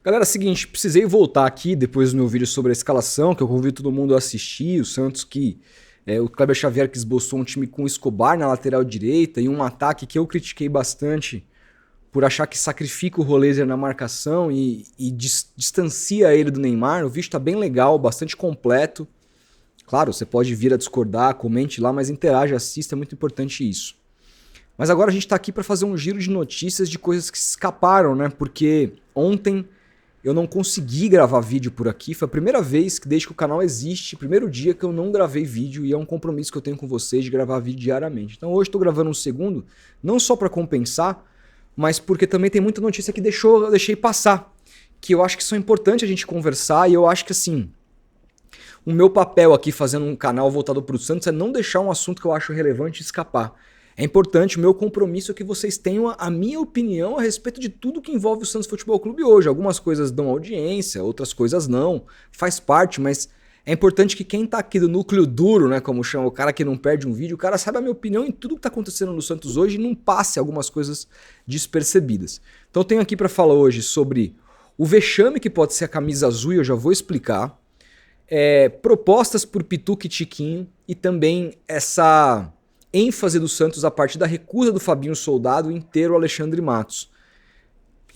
Galera, seguinte, precisei voltar aqui depois do meu vídeo sobre a escalação, que eu convido todo mundo a assistir. O Santos o Kleber Xavier que esboçou um time com o Escobar na lateral direita e um ataque que eu critiquei bastante por achar que sacrifica o Roleiser na marcação e distancia ele do Neymar. O vídeo tá bem legal, bastante completo. Claro, você pode vir a discordar, comente lá, mas interaja, assista, é muito importante isso. Mas agora a gente tá aqui para fazer um giro de notícias de coisas que se escaparam, né? Porque ontem eu não consegui gravar vídeo por aqui. Foi a primeira vez que, desde que o canal existe, primeiro dia que eu não gravei vídeo, e é um compromisso que eu tenho com vocês de gravar vídeo diariamente. Então hoje estou gravando um segundo, não só para compensar, mas porque também tem muita notícia que eu deixei passar, que eu acho que são importantes a gente conversar, e eu acho que assim, o meu papel aqui fazendo um canal voltado para o Santos é não deixar um assunto que eu acho relevante escapar. É importante, o meu compromisso é que vocês tenham a minha opinião a respeito de tudo que envolve o Santos Futebol Clube hoje. Algumas coisas dão audiência, outras coisas não, faz parte, mas é importante que quem tá aqui do núcleo duro, né, como chama, o cara que não perde um vídeo, o cara saiba a minha opinião em tudo que tá acontecendo no Santos hoje e não passe algumas coisas despercebidas. Então eu tenho aqui para falar hoje sobre o vexame que pode ser a camisa azul, e eu já vou explicar, propostas por Pituca e Tiquinho e também essa ênfase do Santos a partir da recusa do Fabinho Soldado em ter o Alexandre Matos.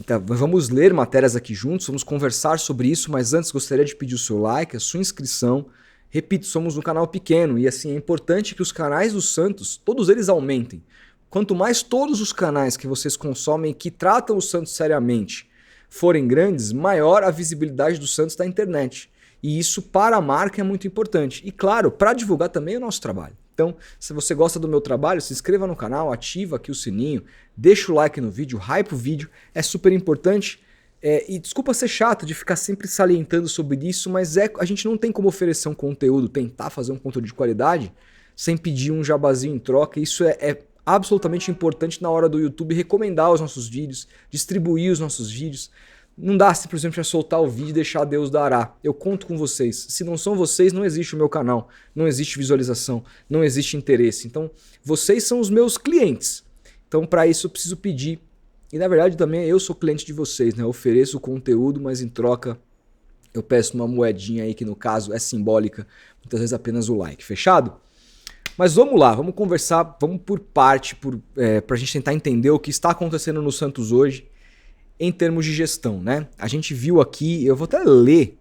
Então, vamos ler matérias aqui juntos, vamos conversar sobre isso, mas antes gostaria de pedir o seu like, a sua inscrição. Repito, somos um canal pequeno e assim é importante que os canais do Santos, todos eles aumentem. Quanto mais todos os canais que vocês consomem que tratam o Santos seriamente forem grandes, maior a visibilidade do Santos na internet. E isso para a marca é muito importante. E claro, para divulgar também o nosso trabalho. Então, se você gosta do meu trabalho, se inscreva no canal, ativa aqui o sininho, deixa o like no vídeo, hype o vídeo, é super importante. E desculpa ser chato de ficar sempre salientando sobre isso, mas a gente não tem como oferecer um conteúdo, tentar fazer um conteúdo de qualidade, sem pedir um jabazinho em troca. Isso é absolutamente importante na hora do YouTube recomendar os nossos vídeos, distribuir os nossos vídeos. Não dá simplesmente a soltar o vídeo e deixar Deus dará. Eu conto com vocês. Se não são vocês, não existe o meu canal. Não existe visualização. Não existe interesse. Então, vocês são os meus clientes. Então, para isso, eu preciso pedir. E, na verdade, também eu sou cliente de vocês, né? Eu ofereço o conteúdo, mas em troca eu peço uma moedinha aí, que no caso é simbólica. Muitas vezes apenas o like. Fechado? Mas vamos lá, vamos conversar, vamos por parte, para a gente tentar entender o que está acontecendo no Santos hoje em termos de gestão, né? A gente viu aqui, eu vou até ler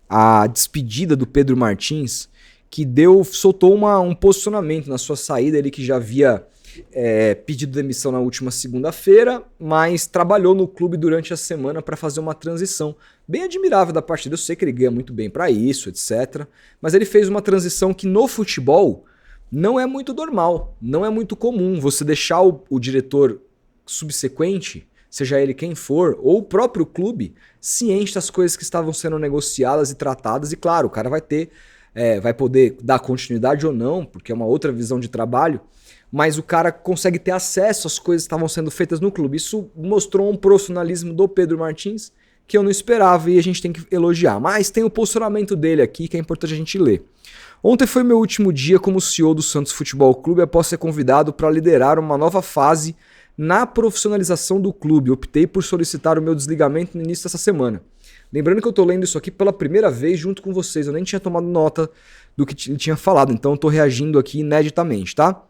a despedida do Pedro Martins, que soltou um posicionamento na sua saída, ele que já havia pedido demissão na última segunda-feira, mas trabalhou no clube durante a semana para fazer uma transição. Bem admirável da parte dele, eu sei que ele ganha muito bem para isso, etc. Mas ele fez uma transição que no futebol não é muito normal, não é muito comum você deixar o diretor subsequente, seja ele quem for, ou o próprio clube, ciente das coisas que estavam sendo negociadas e tratadas, e claro, o cara vai poder dar continuidade ou não, porque é uma outra visão de trabalho, mas o cara consegue ter acesso às coisas que estavam sendo feitas no clube. Isso mostrou um profissionalismo do Pedro Martins que eu não esperava e a gente tem que elogiar. Mas tem o posicionamento dele aqui que é importante a gente ler. Ontem foi meu último dia como CEO do Santos Futebol Clube após ser convidado para liderar uma nova fase na profissionalização do clube. Optei por solicitar o meu desligamento no início dessa semana. Lembrando que eu estou lendo isso aqui pela primeira vez junto com vocês. Eu nem tinha tomado nota do que ele tinha falado, então eu estou reagindo aqui ineditamente, tá?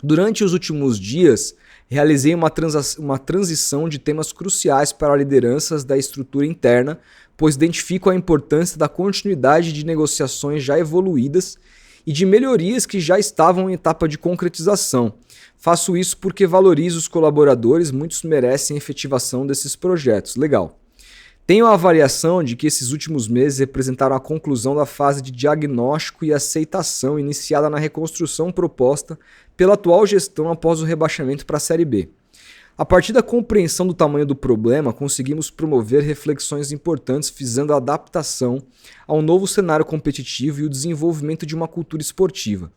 Durante os últimos dias, realizei uma transição de temas cruciais para lideranças da estrutura interna, pois identifico a importância da continuidade de negociações já evoluídas e de melhorias que já estavam em etapa de concretização. Faço isso porque valorizo os colaboradores, muitos merecem a efetivação desses projetos. Legal. Tenho a avaliação de que esses últimos meses representaram a conclusão da fase de diagnóstico e aceitação iniciada na reconstrução proposta pela atual gestão após o rebaixamento para a Série B. A partir da compreensão do tamanho do problema, conseguimos promover reflexões importantes visando a adaptação ao novo cenário competitivo e o desenvolvimento de uma cultura esportiva.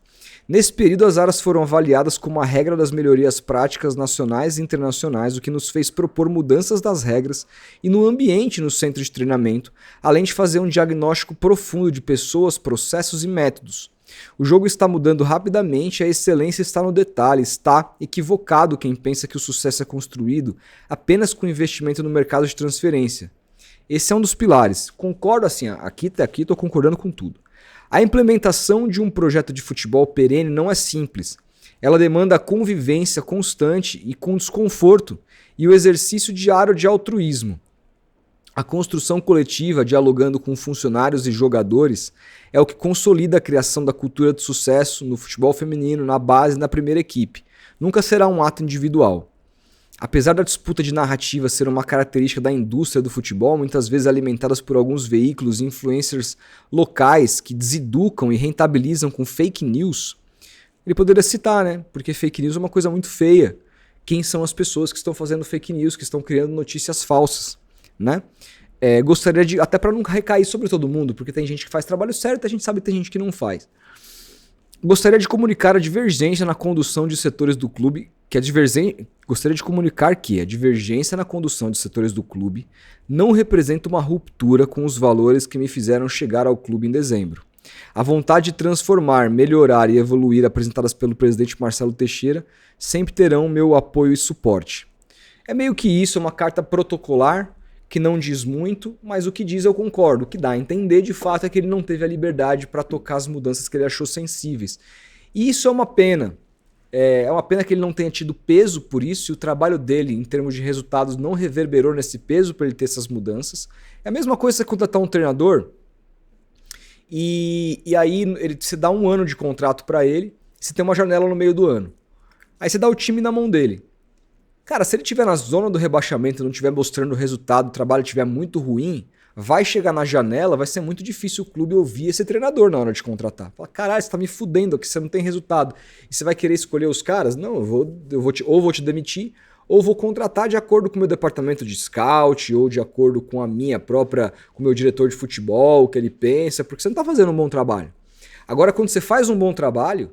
Nesse período, as áreas foram avaliadas como a regra das melhorias práticas nacionais e internacionais, o que nos fez propor mudanças das regras e no ambiente no centro de treinamento, além de fazer um diagnóstico profundo de pessoas, processos e métodos. O jogo está mudando rapidamente, a excelência está no detalhe, está equivocado quem pensa que o sucesso é construído apenas com investimento no mercado de transferência. Esse é um dos pilares. Concordo assim, aqui tô concordando com tudo. A implementação de um projeto de futebol perene não é simples. Ela demanda convivência constante e com desconforto e o exercício diário de altruísmo. A construção coletiva, dialogando com funcionários e jogadores, é o que consolida a criação da cultura de sucesso no futebol feminino, na base e na primeira equipe. Nunca será um ato individual. Apesar da disputa de narrativa ser uma característica da indústria do futebol, muitas vezes alimentadas por alguns veículos e influencers locais que deseducam e rentabilizam com fake news, ele poderia citar, né? Porque fake news é uma coisa muito feia. Quem são as pessoas que estão fazendo fake news, que estão criando notícias falsas, né? Gostaria de, até para não recair sobre todo mundo, porque tem gente que faz trabalho certo, a gente sabe que tem gente que não faz. Gostaria de comunicar a divergência na condução de setores do clube, gostaria de comunicar que a divergência na condução de setores do clube não representa uma ruptura com os valores que me fizeram chegar ao clube em dezembro. A vontade de transformar, melhorar e evoluir apresentadas pelo presidente Marcelo Teixeira sempre terão meu apoio e suporte. É meio que isso, é uma carta protocolar que não diz muito, mas o que diz eu concordo. O que dá a entender de fato é que ele não teve a liberdade para tocar as mudanças que ele achou sensíveis. E isso é uma pena. É uma pena que ele não tenha tido peso por isso e o trabalho dele, em termos de resultados, não reverberou nesse peso para ele ter essas mudanças. É a mesma coisa você contratar um treinador e aí você dá 1 ano de contrato para ele, você tem uma janela no meio do ano. Aí você dá o time na mão dele. Cara, se ele estiver na zona do rebaixamento, não estiver mostrando o resultado, o trabalho estiver muito ruim, vai chegar na janela, vai ser muito difícil o clube ouvir esse treinador na hora de contratar. Fala, caralho, você tá me fudendo aqui, você não tem resultado. E você vai querer escolher os caras? Não, ou vou te demitir, ou vou contratar de acordo com o meu departamento de scout, ou de acordo com a minha própria, com o meu diretor de futebol, o que ele pensa, porque você não tá fazendo um bom trabalho. Agora, quando você faz um bom trabalho,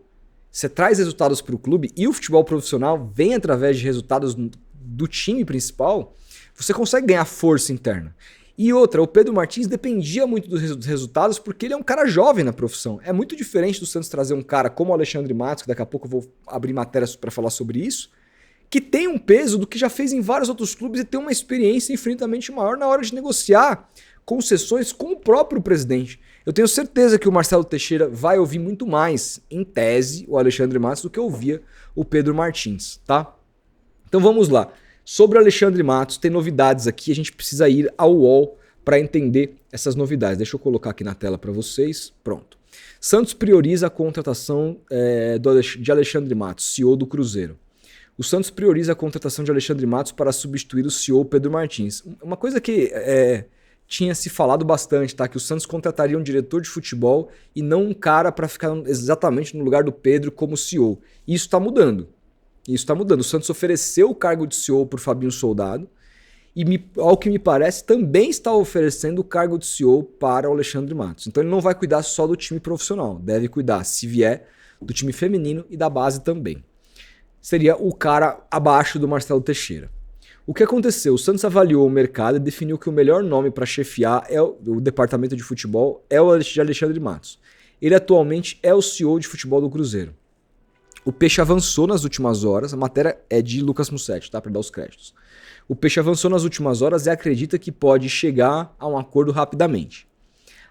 você traz resultados para o clube e o futebol profissional vem através de resultados do time principal, você consegue ganhar força interna. E outra, o Pedro Martins dependia muito dos resultados porque ele é um cara jovem na profissão. É muito diferente do Santos trazer um cara como o Alexandre Matos, que daqui a pouco eu vou abrir matérias para falar sobre isso, que tem um peso do que já fez em vários outros clubes e tem uma experiência infinitamente maior na hora de negociar concessões com o próprio presidente. Eu tenho certeza que o Marcelo Teixeira vai ouvir muito mais, em tese, o Alexandre Matos do que ouvia o Pedro Martins, tá? Então vamos lá. Sobre o Alexandre Matos, tem novidades aqui, a gente precisa ir ao UOL para entender essas novidades. Deixa eu colocar aqui na tela para vocês. Pronto. Santos prioriza a contratação de Alexandre Matos, CEO do Cruzeiro. O Santos prioriza a contratação de Alexandre Matos para substituir o CEO Pedro Martins. Uma coisa que tinha se falado bastante, tá? Que o Santos contrataria um diretor de futebol e não um cara para ficar exatamente no lugar do Pedro como CEO. Isso está mudando. O Santos ofereceu o cargo de CEO para o Fabinho Soldado e, ao que me parece, também está oferecendo o cargo de CEO para o Alexandre Matos. Então ele não vai cuidar só do time profissional, deve cuidar, se vier, do time feminino e da base também. Seria o cara abaixo do Marcelo Teixeira. O que aconteceu? O Santos avaliou o mercado e definiu que o melhor nome para chefiar o departamento de futebol é o de Alexandre Matos. Ele atualmente é o CEO de futebol do Cruzeiro. O Peixe avançou nas últimas horas, a matéria é de Lucas Mussetti, tá? Para dar os créditos. O Peixe avançou nas últimas horas e acredita que pode chegar a um acordo rapidamente.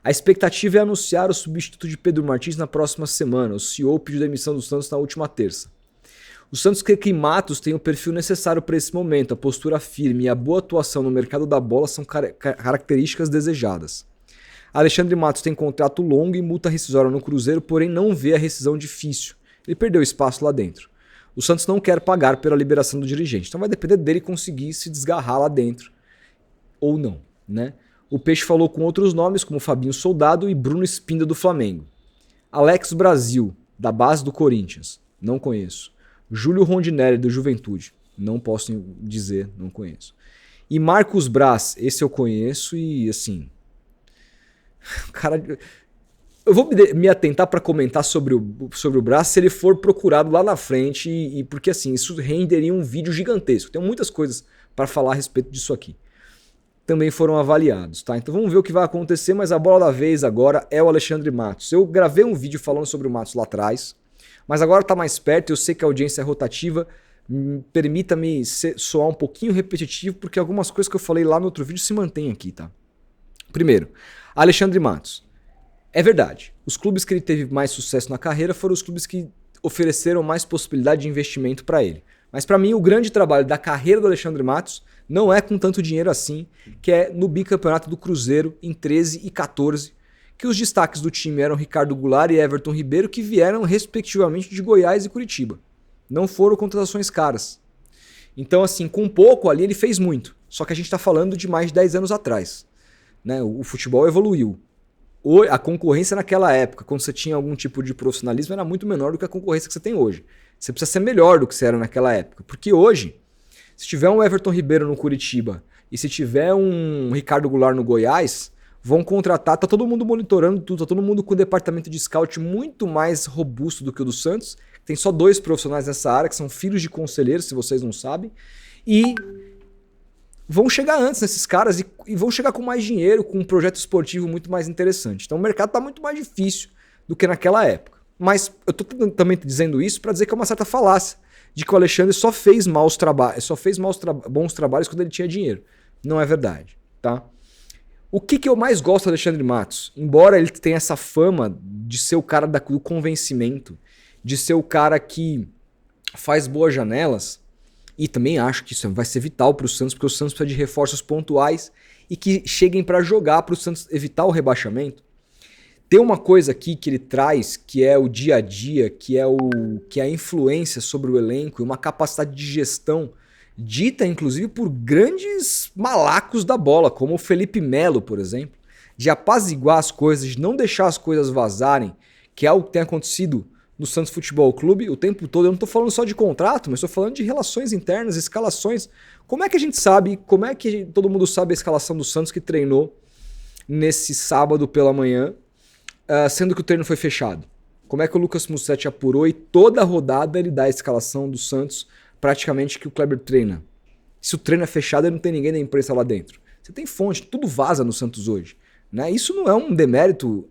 A expectativa é anunciar o substituto de Pedro Martins na próxima semana. O CEO pediu demissão do Santos na última terça. O Santos crê que Matos tem o perfil necessário para esse momento. A postura firme e a boa atuação no mercado da bola são características desejadas. Alexandre Matos tem contrato longo e multa rescisória no Cruzeiro, porém não vê a rescisão difícil. Ele perdeu espaço lá dentro. O Santos não quer pagar pela liberação do dirigente, então vai depender dele conseguir se desgarrar lá dentro ou não, né? O Peixe falou com outros nomes, como Fabinho Soldado e Bruno Spinda do Flamengo. Alex Brasil, da base do Corinthians, não conheço. Júlio Rondinelli, do Juventude, não posso dizer, não conheço. E Marcos Braz, esse eu conheço e assim... Cara... Eu vou me atentar para comentar sobre o Braz se ele for procurado lá na frente, porque assim, isso renderia um vídeo gigantesco. Tem muitas coisas para falar a respeito disso aqui. Também foram avaliados, tá? Então vamos ver o que vai acontecer, mas a bola da vez agora é o Alexandre Matos. Eu gravei um vídeo falando sobre o Matos lá atrás, mas agora tá mais perto, eu sei que a audiência é rotativa, permita-me soar um pouquinho repetitivo, porque algumas coisas que eu falei lá no outro vídeo se mantêm aqui, tá? Primeiro, Alexandre Matos. É verdade, os clubes que ele teve mais sucesso na carreira foram os clubes que ofereceram mais possibilidade de investimento para ele. Mas para mim o grande trabalho da carreira do Alexandre Matos não é com tanto dinheiro assim, que é no bicampeonato do Cruzeiro em 13 e 14, que os destaques do time eram Ricardo Goulart e Everton Ribeiro, que vieram respectivamente de Goiás e Curitiba. Não foram contratações caras. Então assim, com pouco ali ele fez muito. Só que a gente está falando de mais de 10 anos atrás. Né? O futebol evoluiu. A concorrência naquela época, quando você tinha algum tipo de profissionalismo, era muito menor do que a concorrência que você tem hoje. Você precisa ser melhor do que você era naquela época. Porque hoje, se tiver um Everton Ribeiro no Curitiba e se tiver um Ricardo Goulart no Goiás, vão contratar, tá todo mundo monitorando tudo, tá todo mundo com um departamento de scout muito mais robusto do que o do Santos. Tem só 2 profissionais nessa área, que são filhos de conselheiros, se vocês não sabem. E vão chegar antes nesses caras e vão chegar com mais dinheiro, com um projeto esportivo muito mais interessante. Então o mercado está muito mais difícil do que naquela época. Mas eu estou também dizendo isso para dizer que é uma certa falácia de que o Alexandre só fez bons trabalhos quando ele tinha dinheiro. Não é verdade, tá? O que eu mais gosto do Alexandre Matos? Embora ele tenha essa fama de ser o cara do convencimento, de ser o cara que faz boas janelas, e também acho que isso vai ser vital para o Santos, porque o Santos precisa de reforços pontuais e que cheguem para jogar para o Santos evitar o rebaixamento. Tem uma coisa aqui que ele traz, que é o dia a dia, que é a influência sobre o elenco e uma capacidade de gestão dita, inclusive, por grandes malacos da bola, como o Felipe Melo, por exemplo, de apaziguar as coisas, de não deixar as coisas vazarem, que é algo que tem acontecido no Santos Futebol Clube o tempo todo. Eu não estou falando só de contrato, mas estou falando de relações internas, escalações. Como é que a gente sabe, como é que todo mundo sabe a escalação do Santos que treinou nesse sábado pela manhã, sendo que o treino foi fechado? Como é que o Lucas Mussetti apurou e toda rodada ele dá a escalação do Santos praticamente que o Kleber treina? Se o treino é fechado, não tem ninguém da imprensa lá dentro. Você tem fonte, tudo vaza no Santos hoje. Né? Isso não é um demérito.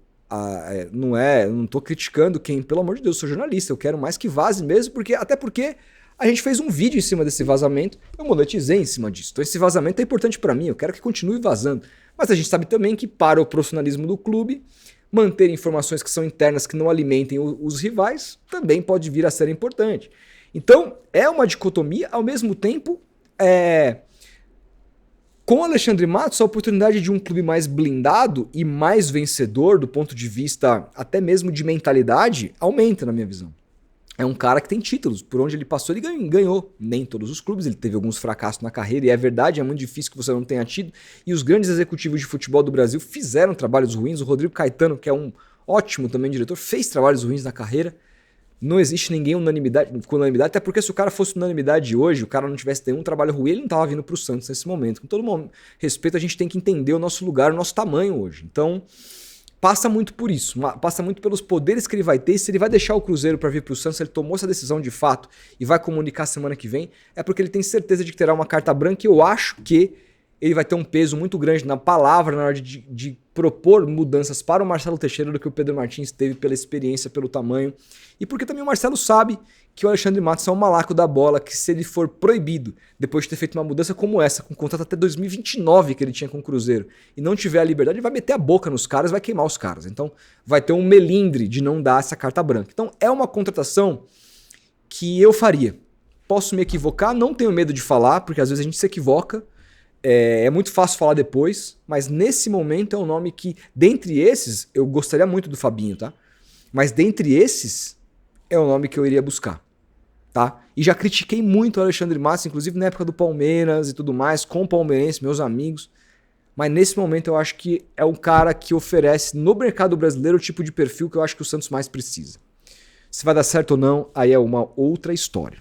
Não tô criticando quem, pelo amor de Deus, eu sou jornalista, eu quero mais que vaze mesmo, até porque a gente fez um vídeo em cima desse vazamento, eu monetizei em cima disso. Então esse vazamento é importante para mim, eu quero que continue vazando. Mas a gente sabe também que para o profissionalismo do clube, manter informações que são internas, que não alimentem os rivais, também pode vir a ser importante. Então é uma dicotomia, ao mesmo tempo, com o Alexandre Matos, a oportunidade de um clube mais blindado e mais vencedor do ponto de vista até mesmo de mentalidade aumenta, na minha visão. É um cara que tem títulos, por onde ele passou ele ganhou. Nem todos os clubes, ele teve alguns fracassos na carreira e é verdade, é muito difícil que você não tenha tido. E os grandes executivos de futebol do Brasil fizeram trabalhos ruins. O Rodrigo Caetano, que é um ótimo também diretor, fez trabalhos ruins na carreira. Não existe ninguém com unanimidade, até porque se o cara fosse unanimidade hoje, o cara não tivesse nenhum trabalho ruim, ele não estava vindo para o Santos nesse momento. Com todo respeito, a gente tem que entender o nosso lugar, o nosso tamanho hoje. Então, passa muito por isso, passa muito pelos poderes que ele vai ter. E se ele vai deixar o Cruzeiro para vir para o Santos, se ele tomou essa decisão de fato e vai comunicar semana que vem, é porque ele tem certeza de que terá uma carta branca e eu acho que ele vai ter um peso muito grande na palavra na hora de propor mudanças para o Marcelo Teixeira do que o Pedro Martins teve pela experiência, pelo tamanho. E porque também o Marcelo sabe que o Alexandre Matos é um malaco da bola, que se ele for proibido, depois de ter feito uma mudança como essa, com contrato até 2029 que ele tinha com o Cruzeiro, e não tiver a liberdade, ele vai meter a boca nos caras, vai queimar os caras. Então vai ter um melindre de não dar essa carta branca. Então é uma contratação que eu faria. Posso me equivocar, não tenho medo de falar, porque às vezes a gente se equivoca. É muito fácil falar depois, mas nesse momento é um nome que, dentre esses, eu gostaria muito do Fabinho, tá? Mas dentre esses, é o nome que eu iria buscar, tá? E já critiquei muito o Alexandre Matos, inclusive na época do Palmeiras e tudo mais, com o palmeirense, meus amigos. Mas nesse momento eu acho que é um cara que oferece no mercado brasileiro o tipo de perfil que eu acho que o Santos mais precisa. Se vai dar certo ou não, aí é uma outra história.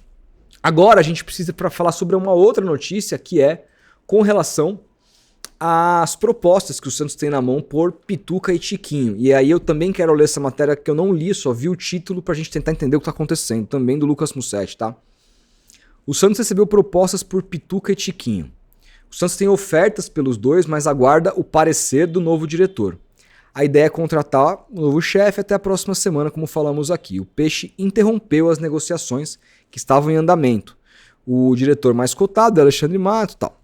Agora a gente precisa para falar sobre uma outra notícia, que é com relação às propostas que o Santos tem na mão por Pituca e Tiquinho. E aí eu também quero ler essa matéria que eu não li, só vi o título pra gente tentar entender o que tá acontecendo, também do Lucas Mussetti, tá? O Santos recebeu propostas por Pituca e Tiquinho. O Santos tem ofertas pelos dois, mas aguarda o parecer do novo diretor. A ideia é contratar o novo chefe até a próxima semana, como falamos aqui. O Peixe interrompeu as negociações que estavam em andamento. O diretor mais cotado é Alexandre Matos e tal.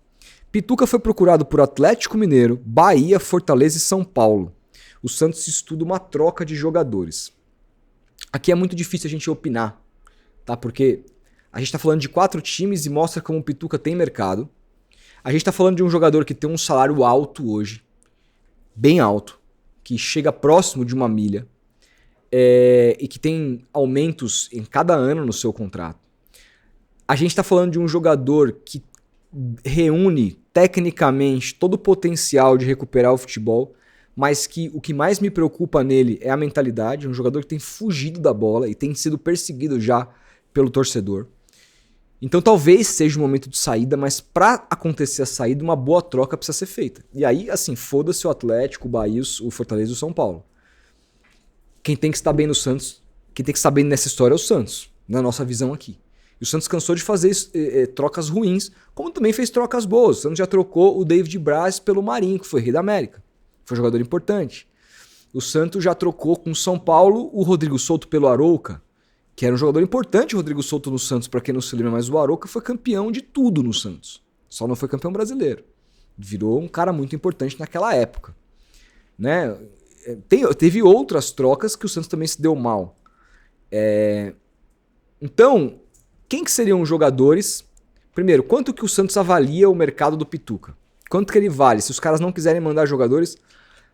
Pituca foi procurado por Atlético Mineiro, Bahia, Fortaleza e São Paulo. O Santos estuda uma troca de jogadores. Aqui é muito difícil a gente opinar, tá? Porque a gente tá falando de 4 times e mostra como o Pituca tem mercado. A gente tá falando de um jogador que tem um salário alto hoje, bem alto, que chega próximo de 1 milha, e que tem aumentos em cada ano no seu contrato. A gente tá falando de um jogador que reúne tecnicamente todo o potencial de recuperar o futebol, mas que o que mais me preocupa nele é a mentalidade. Um jogador que tem fugido da bola e tem sido perseguido já pelo torcedor. Então talvez seja o momento de saída, mas para acontecer a saída, uma boa troca precisa ser feita. E aí, assim, foda-se o Atlético, o Bahia, o Fortaleza e o São Paulo. Quem tem que estar bem no Santos, quem tem que estar bem nessa história é o Santos, na nossa visão aqui. E o Santos cansou de fazer trocas ruins, como também fez trocas boas. O Santos já trocou o David Braz pelo Marinho, que foi rei da América. Foi um jogador importante. O Santos já trocou com o São Paulo o Rodrigo Souto pelo Arouca, que era um jogador importante, o Rodrigo Souto no Santos, para quem não se lembra, mas o Arouca foi campeão de tudo no Santos. Só não foi campeão brasileiro. Virou um cara muito importante naquela época. Né? Teve outras trocas que o Santos também se deu mal. Então, quem que seriam os jogadores? Primeiro, quanto que o Santos avalia o mercado do Pituca? Quanto que ele vale? Se os caras não quiserem mandar jogadores,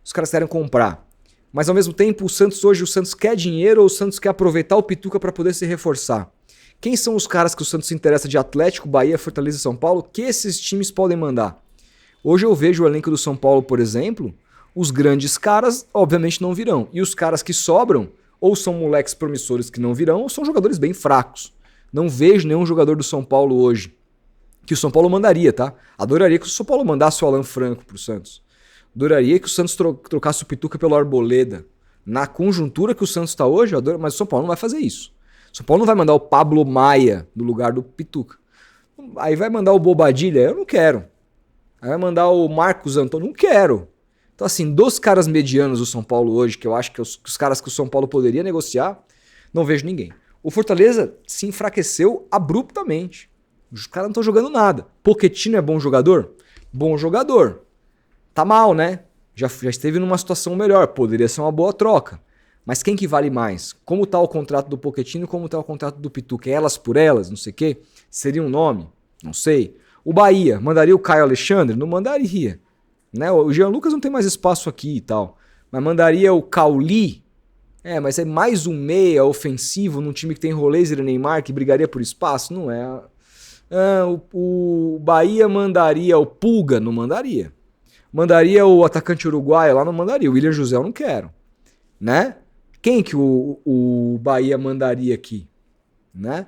os caras querem comprar. Mas ao mesmo tempo, o Santos quer dinheiro ou o Santos quer aproveitar o Pituca para poder se reforçar? Quem são os caras que o Santos se interessa de Atlético, Bahia, Fortaleza e São Paulo que esses times podem mandar? Hoje eu vejo o elenco do São Paulo, por exemplo, os grandes caras obviamente não virão. E os caras que sobram ou são moleques promissores que não virão ou são jogadores bem fracos. Não vejo nenhum jogador do São Paulo hoje que o São Paulo mandaria, tá? Adoraria que o São Paulo mandasse o Alan Franco pro Santos. Adoraria que o Santos trocasse o Pituca pelo Arboleda. Na conjuntura que o Santos está hoje, mas o São Paulo não vai fazer isso. O São Paulo não vai mandar o Pablo Maia no lugar do Pituca. Aí vai mandar o Bobadilha? Eu não quero. Aí vai mandar o Marcos Antônio? Não quero. Então assim, dos caras medianos do São Paulo hoje, que eu acho que os caras que o São Paulo poderia negociar, não vejo ninguém. O Fortaleza se enfraqueceu abruptamente. Os caras não estão jogando nada. Pochettino é bom jogador? Bom jogador. Tá mal, né? Já esteve numa situação melhor. Poderia ser uma boa troca. Mas quem que vale mais? Como tá o contrato do Pochettino e como tá o contrato do Pituca? Elas por elas? Não sei o quê? Seria um nome? Não sei. O Bahia, mandaria o Caio Alexandre? Não mandaria. Né? O Jean Lucas não tem mais espaço aqui e tal. Mas mandaria o Cauli? Mas é mais um meia ofensivo num time que tem Roleiser e Neymar que brigaria por espaço? Não é. O Bahia mandaria o Pulga? Não mandaria. Mandaria o atacante uruguaio lá? Não mandaria. O William José eu não quero. Né? Quem que o Bahia mandaria aqui? Né?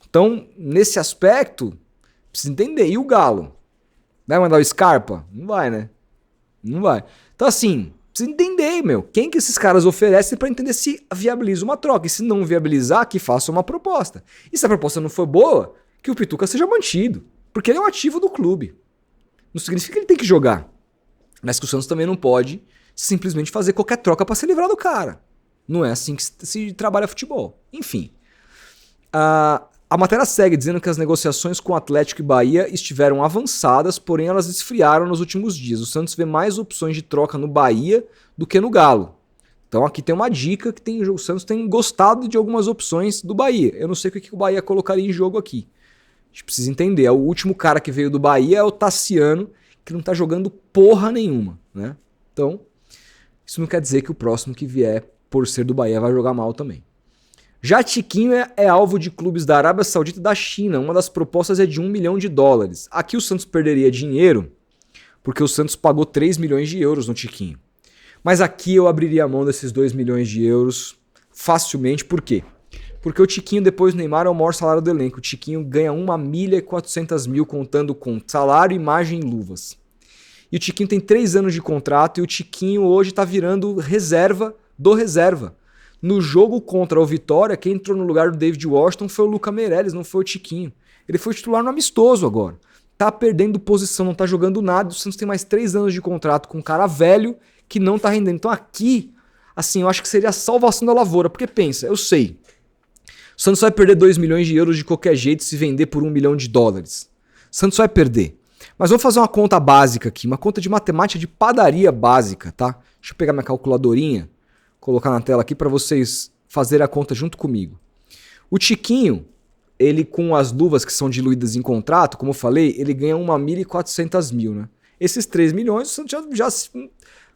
Então, nesse aspecto, precisa entender. E o Galo? Vai mandar o Scarpa? Não vai, né? Não vai. Então, assim, precisa entender, meu. Quem que esses caras oferecem para entender se viabiliza uma troca. E se não viabilizar, que faça uma proposta. E se a proposta não for boa, que o Pituca seja mantido. Porque ele é um ativo do clube. Não significa que ele tem que jogar. Mas que o Santos também não pode simplesmente fazer qualquer troca para se livrar do cara. Não é assim que se trabalha futebol. Enfim. A matéria segue dizendo que as negociações com Atlético e Bahia estiveram avançadas, porém elas esfriaram nos últimos dias. O Santos vê mais opções de troca no Bahia do que no Galo. Então aqui tem uma dica que o Santos tem gostado de algumas opções do Bahia. Eu não sei o que o Bahia colocaria em jogo aqui. A gente precisa entender. O último cara que veio do Bahia é o Tassiano, que não tá jogando porra nenhuma, né? Então, isso não quer dizer que o próximo que vier, por ser do Bahia, vai jogar mal também. Já Tiquinho é alvo de clubes da Arábia Saudita e da China. Uma das propostas é de $1 milhão. Aqui o Santos perderia dinheiro, porque o Santos pagou 3 milhões de euros no Tiquinho. Mas aqui eu abriria a mão desses 2 milhões de euros facilmente. Por quê? Porque o Tiquinho, depois do Neymar, é o maior salário do elenco. O Tiquinho ganha 1.400.000 contando com salário, imagem e luvas. E o Tiquinho tem 3 anos de contrato e o Tiquinho hoje tá virando reserva do reserva. No jogo contra o Vitória, quem entrou no lugar do David Washington foi o Luca Meireles, não foi o Tiquinho. Ele foi titular no amistoso agora. Tá perdendo posição, não tá jogando nada. O Santos tem mais 3 anos de contrato com um cara velho que não tá rendendo. Então aqui, assim, eu acho que seria a salvação da lavoura. Porque pensa, eu sei, o Santos vai perder 2 milhões de euros de qualquer jeito se vender por $1 milhão. O Santos vai perder. Mas vamos fazer uma conta básica aqui, uma conta de matemática de padaria básica, tá? Deixa eu pegar minha calculadorinha, colocar na tela aqui para vocês fazerem a conta junto comigo. O Tiquinho, ele com as luvas que são diluídas em contrato, como eu falei, ele ganha 1.400.000, né? Esses 3 milhões, o Santos já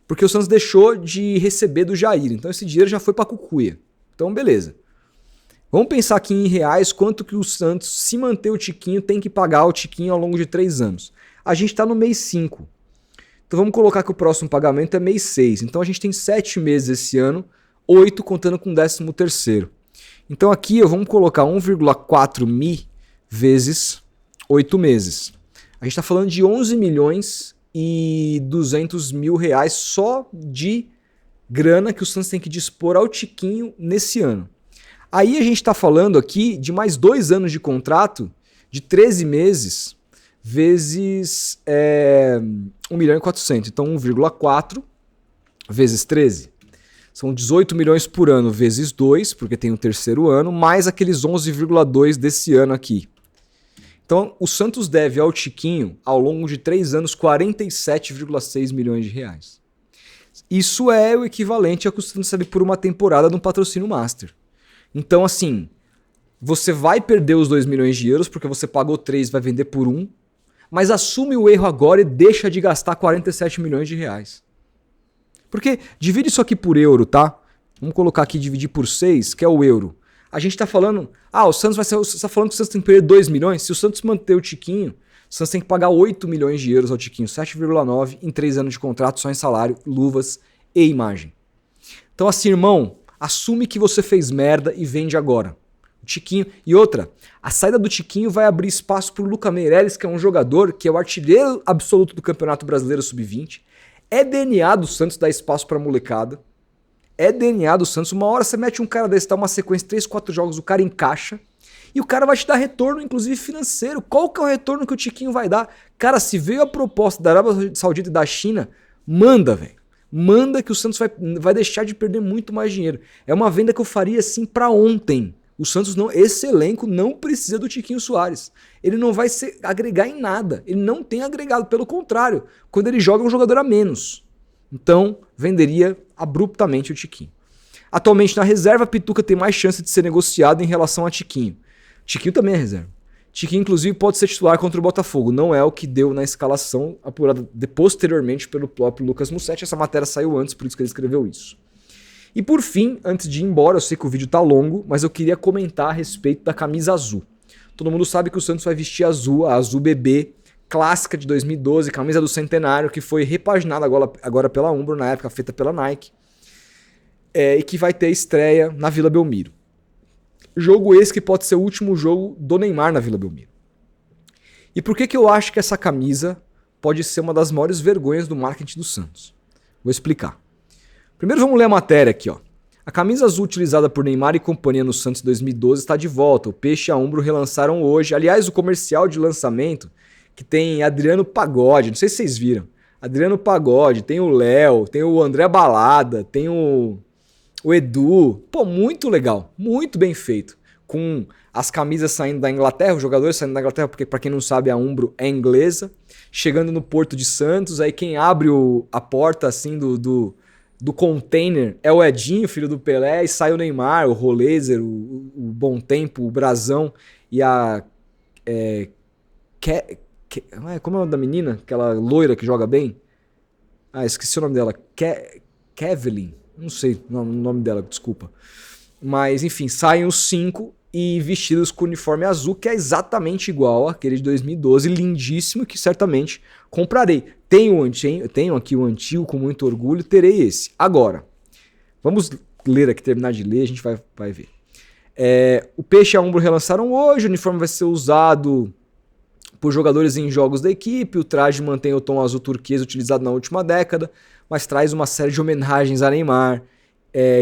porque o Santos deixou de receber do Jair, então esse dinheiro já foi para Cucuia. Então, beleza. Vamos pensar aqui em reais quanto que o Santos, se manter o Tiquinho, tem que pagar o Tiquinho ao longo de 3 anos. A gente está no mês 5. Então vamos colocar que o próximo pagamento é mês 6. Então a gente tem 7 meses esse ano, 8 contando com o 13º. Então aqui vamos colocar 1,4 mil vezes 8 meses. A gente está falando de 11.200.000 reais só de grana que o Santos tem que dispor ao Tiquinho nesse ano. Aí a gente está falando aqui de mais 2 anos de contrato de 13 meses vezes 1.400.000. Então 1,4 vezes 13. São 18 milhões por ano vezes 2, porque tem o 3º ano, mais aqueles 11,2 desse ano aqui. Então o Santos deve ao Tiquinho, ao longo de 3 anos, 47,6 milhões de reais. Isso é o equivalente ao que o Santos recebe por uma temporada no patrocínio Master. Então, assim, você vai perder os 2 milhões de euros porque você pagou 3 vai vender por 1, mas assume o erro agora e deixa de gastar 47 milhões de reais. Porque divide isso aqui por euro, tá? Vamos colocar aqui dividir por 6, que é o euro. A gente tá falando, o Santos vai ser, você tá falando que o Santos tem que perder 2 milhões? Se o Santos manter o Tiquinho, o Santos tem que pagar 8 milhões de euros ao Tiquinho, 7,9 em 3 anos de contrato só em salário, luvas e imagem. Então assim, irmão, assume que você fez merda e vende agora. O Tiquinho. E outra, a saída do Tiquinho vai abrir espaço pro Luca Meireles, que é um jogador que é o artilheiro absoluto do Campeonato Brasileiro Sub-20. É DNA do Santos dar espaço pra molecada. É DNA do Santos. Uma hora você mete um cara desse, dá uma sequência, 3, 4 jogos, o cara encaixa. E o cara vai te dar retorno, inclusive financeiro. Qual que é o retorno que o Tiquinho vai dar? Cara, se veio a proposta da Arábia Saudita e da China, manda, velho. Manda que o Santos vai deixar de perder muito mais dinheiro. É uma venda que eu faria assim pra ontem. O Santos não, esse elenco não precisa do Tiquinho Soares. Ele não vai agregar em nada. Ele não tem agregado, pelo contrário. Quando ele joga é um jogador a menos. Então, venderia abruptamente o Tiquinho. Atualmente na reserva, Pituca tem mais chance de ser negociado em relação a Tiquinho. Tiquinho também é reserva. Tiquinho, inclusive, pode ser titular contra o Botafogo. Não é o que deu na escalação apurada posteriormente pelo próprio Lucas Mussetti. Essa matéria saiu antes, por isso que ele escreveu isso. E por fim, antes de ir embora, eu sei que o vídeo tá longo, mas eu queria comentar a respeito da camisa azul. Todo mundo sabe que o Santos vai vestir azul, a azul bebê, clássica de 2012, camisa do centenário, que foi repaginada agora pela Umbro, na época feita pela Nike, e que vai ter estreia na Vila Belmiro. Jogo esse que pode ser o último jogo do Neymar na Vila Belmiro. E por que eu acho que essa camisa pode ser uma das maiores vergonhas do marketing do Santos? Vou explicar. Primeiro vamos ler a matéria aqui, ó. A camisa azul utilizada por Neymar e companhia no Santos 2012 está de volta. O Peixe e a Umbro relançaram hoje. Aliás, o comercial de lançamento, que tem Adriano Pagode, não sei se vocês viram. Adriano Pagode, tem o Léo, tem o André Balada, tem o Edu. Pô, muito legal, muito bem feito. Com as camisas saindo da Inglaterra, os jogadores saindo da Inglaterra, porque pra quem não sabe a Umbro é inglesa, chegando no Porto de Santos, aí quem abre a porta assim do container é o Edinho, filho do Pelé, e sai o Neymar, o Rolezer, o Bom Tempo, o Brazão e a... como é o nome da menina? Aquela loira que joga bem? Esqueci o nome dela. Kevlin. Não sei o nome dela, desculpa. Mas, enfim, saem os 5 e vestidos com uniforme azul, que é exatamente igual àquele de 2012, lindíssimo, que certamente comprarei. Tenho aqui o antigo com muito orgulho, terei esse. Agora, vamos ler aqui, terminar de ler, a gente vai ver. O Peixe e a Umbro relançaram hoje, o uniforme vai ser usado por jogadores em jogos da equipe, o traje mantém o tom azul turquesa utilizado na última década, mas traz uma série de homenagens a Neymar,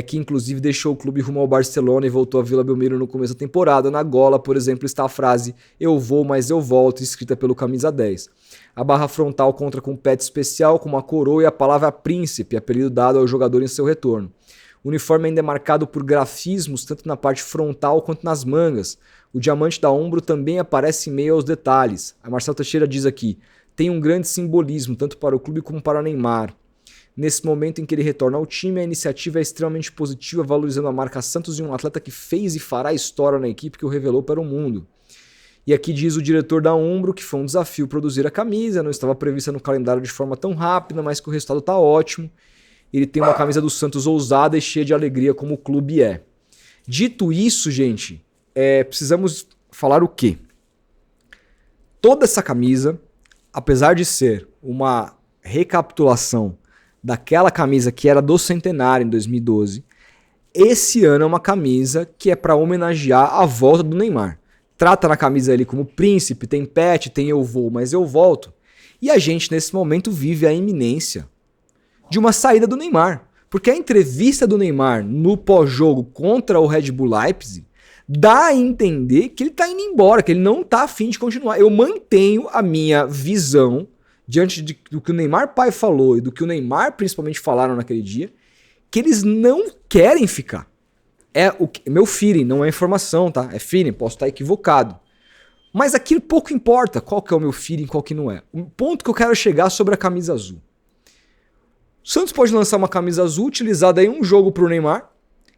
que inclusive deixou o clube rumo ao Barcelona e voltou à Vila Belmiro no começo da temporada. Na gola, por exemplo, está a frase "Eu vou, mas eu volto", escrita pelo camisa 10. A barra frontal conta com um pet especial, com uma coroa e a palavra príncipe, apelido dado ao jogador em seu retorno. O uniforme ainda é marcado por grafismos, tanto na parte frontal quanto nas mangas. O diamante da Umbro também aparece em meio aos detalhes. A Marcelo Teixeira diz aqui: tem um grande simbolismo, tanto para o clube como para o Neymar. Nesse momento em que ele retorna ao time, a iniciativa é extremamente positiva, valorizando a marca Santos e um atleta que fez e fará história na equipe que o revelou para o mundo. E aqui diz o diretor da Umbro que foi um desafio produzir a camisa, não estava prevista no calendário de forma tão rápida, mas que o resultado está ótimo. Ele tem uma camisa do Santos ousada e cheia de alegria, como o clube é. Dito isso, gente, precisamos falar o quê? Toda essa camisa, apesar de ser uma recapitulação daquela camisa que era do centenário em 2012, esse ano é uma camisa que é para homenagear a volta do Neymar. Trata na camisa ali como príncipe, tem pet, tem eu vou, mas eu volto. E a gente nesse momento vive a iminência de uma saída do Neymar. Porque a entrevista do Neymar no pós-jogo contra o Red Bull Leipzig dá a entender que ele está indo embora, que ele não está a fim de continuar. Eu mantenho a minha visão diante do que o Neymar pai falou e do que o Neymar principalmente falaram naquele dia, que eles não querem ficar. Meu feeling, não é informação, tá? É feeling, posso estar equivocado. Mas aquilo pouco importa qual que é o meu feeling, qual que não é. O ponto que eu quero chegar sobre a camisa azul. O Santos pode lançar uma camisa azul utilizada em um jogo pro Neymar,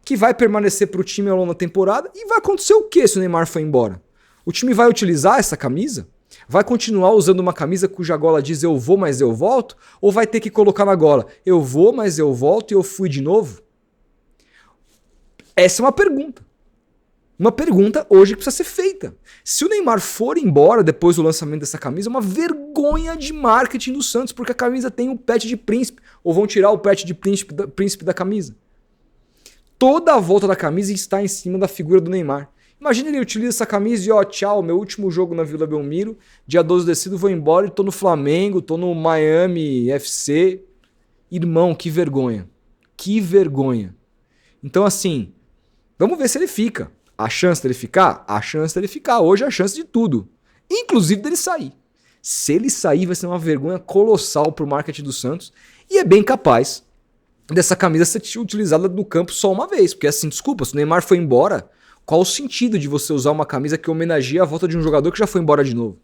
que vai permanecer pro time ao longo da temporada, e vai acontecer o que se o Neymar for embora? O time vai utilizar essa camisa? Vai continuar usando uma camisa cuja gola diz eu vou, mas eu volto? Ou vai ter que colocar na gola eu vou, mas eu volto e eu fui de novo? Essa é uma pergunta. Uma pergunta hoje que precisa ser feita. Se o Neymar for embora depois do lançamento dessa camisa, é uma vergonha de marketing do Santos, porque a camisa tem o pet de príncipe. Ou vão tirar o pet de príncipe da camisa. Toda a volta da camisa está em cima da figura do Neymar. Imagina ele utiliza essa camisa e tchau, meu último jogo na Vila Belmiro, dia 12 decido, vou embora e tô no Flamengo, tô no Miami FC. Irmão, que vergonha. Que vergonha. Então assim, vamos ver se ele fica. A chance dele ficar? A chance dele ficar. Hoje é a chance de tudo. Inclusive dele sair. Se ele sair, vai ser uma vergonha colossal pro marketing do Santos. E é bem capaz dessa camisa ser utilizada no campo só uma vez. Porque assim, desculpa, se o Neymar foi embora, qual o sentido de você usar uma camisa que homenageia a volta de um jogador que já foi embora de novo?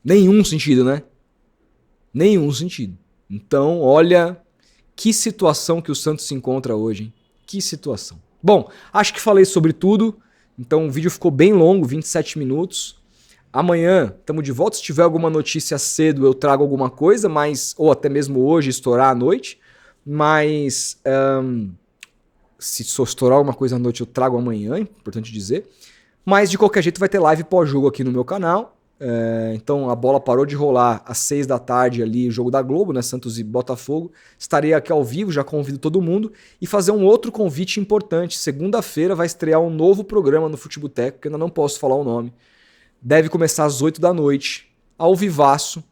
Nenhum sentido, né? Nenhum sentido. Então, olha que situação que o Santos se encontra hoje, hein? Que situação. Bom, acho que falei sobre tudo, então o vídeo ficou bem longo, 27 minutos. Amanhã estamos de volta, se tiver alguma notícia cedo eu trago alguma coisa, ou até mesmo hoje estourar à noite, mas se estourar alguma coisa à noite eu trago amanhã, é importante dizer. Mas de qualquer jeito vai ter live pós-jogo aqui no meu canal. Então a bola parou de rolar às 6 da tarde ali, o jogo da Globo, né, Santos e Botafogo. Estarei aqui ao vivo, já convido todo mundo. E fazer um outro convite importante. Segunda-feira vai estrear um novo programa no Futeboteco, que eu ainda não posso falar o nome. Deve começar às 8 da noite, ao vivaço,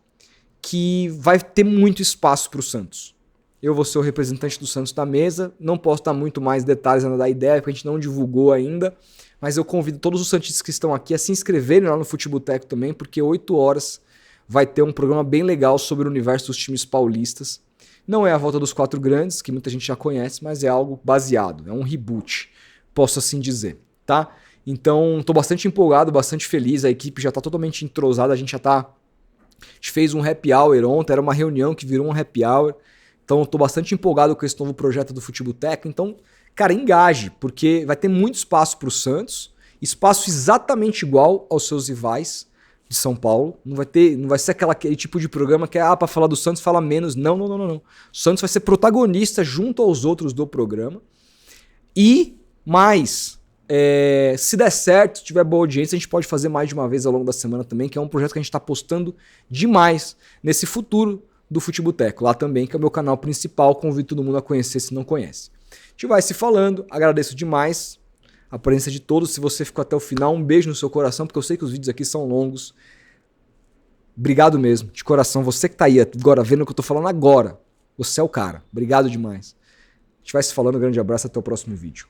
que vai ter muito espaço para o Santos. Eu vou ser o representante do Santos da mesa, não posso dar muito mais detalhes ainda da ideia, porque a gente não divulgou ainda. Mas eu convido todos os santistas que estão aqui a se inscreverem lá no Futeboteco também, porque 8 horas vai ter um programa bem legal sobre o universo dos times paulistas. Não é a volta dos 4 grandes, que muita gente já conhece, mas é algo baseado, é um reboot, posso assim dizer, tá? Então, estou bastante empolgado, bastante feliz, a equipe já está totalmente entrosada, a gente fez um happy hour ontem, era uma reunião que virou um happy hour, então estou bastante empolgado com esse novo projeto do Futeboteco, então... Cara, engaje, porque vai ter muito espaço para o Santos, espaço exatamente igual aos seus rivais de São Paulo. Não vai ser aquele tipo de programa que é para falar do Santos, fala menos. Não. O Santos vai ser protagonista junto aos outros do programa. E mais, se der certo, se tiver boa audiência, a gente pode fazer mais de uma vez ao longo da semana também, que é um projeto que a gente está apostando demais nesse futuro do Futeboteco. Lá também, que é o meu canal principal, convido todo mundo a conhecer se não conhece. A gente vai se falando, agradeço demais a presença de todos. Se você ficou até o final, um beijo no seu coração, porque eu sei que os vídeos aqui são longos. Obrigado mesmo, de coração. Você que tá aí agora vendo o que eu tô falando agora, você é o cara. Obrigado demais. A gente vai se falando, um grande abraço, até o próximo vídeo.